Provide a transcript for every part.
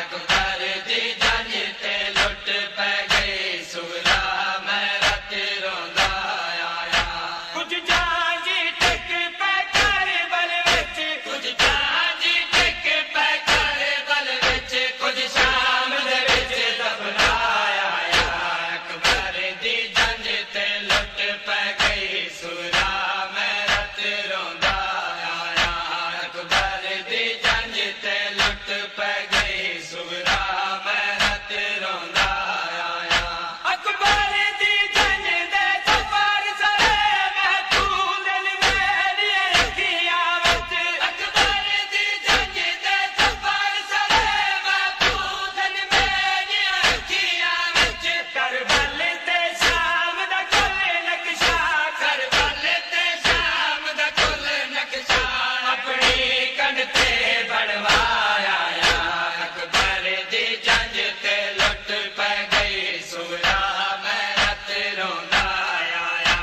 اکبر دی جنگ تے لٹ پہ گئی سغرا میں رت روندا آیا کچھ جان جی ٹک پہ کربل وچ کچھ جان جی ٹک پہ کربل وچ کچھ شام دے وچ دفنایا اکبر دی جنگ تے لٹ پہ گئی سغرا میں رت روندا آیا اکبر دی جنگ تے لٹ پہ گئی سغرا میں رت روندا آیا اکبر دی جنگ دے سفر سرے محفوظ میری اکھیاں وچ اکبر دی جنگ دے سفر سرے محفوظ میری اکھیاں وچ کربل تے شام دا کل نقشہ کربل تے شام دا کل نقشہ اپنی کنڈ تے بڑوایا اکبر دی جنگ تے لٹ پہ گئی سغرا میں رت روندا آیا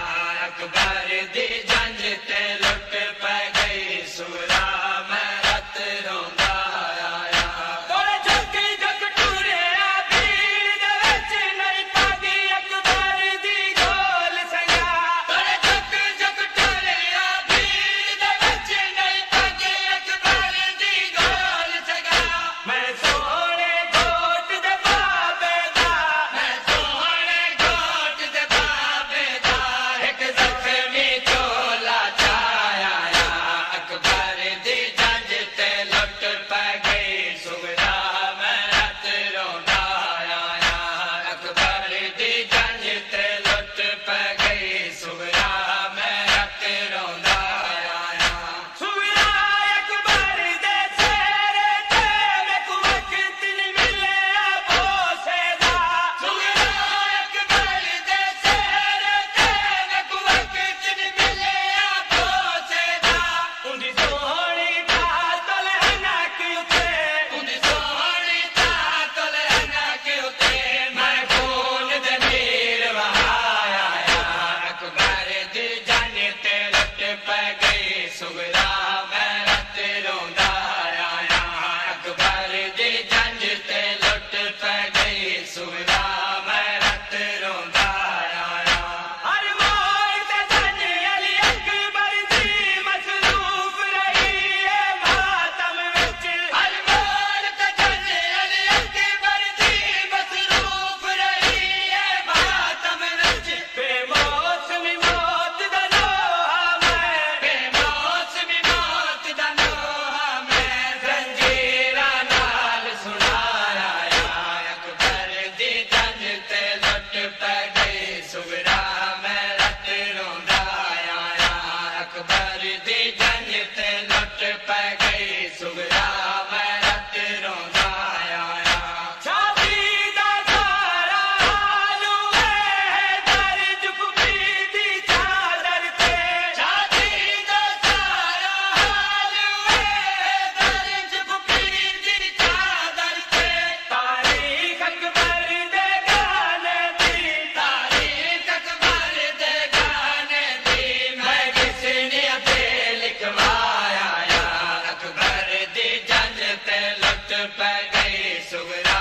اکبر دی جنگ تے لٹ پہ گئی سغرا میں رت روندا آیا توڑے جھک جھک ٹوریا بھیڑ دے وچ نہیں پاگی اکبر دی گول سنگا توڑے جھک جھک ٹوریا بھیڑ دے وچ نہیں پاگی اکبر دی گول سنگا میں سونے گھوٹ دے بابے دا میں سونے گھوٹ دے بابے دا ایک زخمی چولا چایا اکبر دی جنگ تے لٹ پہ گئی سغرا میں رت روندا آیا اکبر دی جنگ تے لٹ پہ گئی سغرا میں رت روندا آیا سغرا اکبر دے سیرے تے میکو وقت نہیں ملیا بوسے دا سغرا اکبر دے سیرے تے میکو وقت نہیں ملیا بوسے دا اندی سونی تل ہنک اتے اندی سونی تل ہنک اتے میں خون دے میر وہایا اکبر دی جنگ تے لٹ پہ گئی سغرا میں رت روندا آیا اکبر دی جنگ تے لٹ پہ گئی سغرا میں رت روندا آیا ہر موڑ تے جن علی اکبر دی مصروف رہی ہے ماتم وچ ہر موڑ تے جن علی اکبر دی مصروف رہی ہے ماتم وچ بے موسمی موت دا نوحہ میں بے موسمی موت دا نوحہ میں زنجیراں نال سنایا اکبر دی جنگ تے لٹ پہ گئی سغرا میں رت روندا آیا اکبر دی جنگ تے لٹ پہ گئی سغرا میں رت روندا آیا چھاتی دا سارا حالو ہے در جھکی دی چادر تے چھاتی دا سارا حالو ہے در جھکی دی چادر تے تاریخ اکبر دے گانے دی تاریخ اکبر دے گانے دی میں کس نے تے لکھوایا اکبر دی جنگ تے لٹ پہ گئی سغرا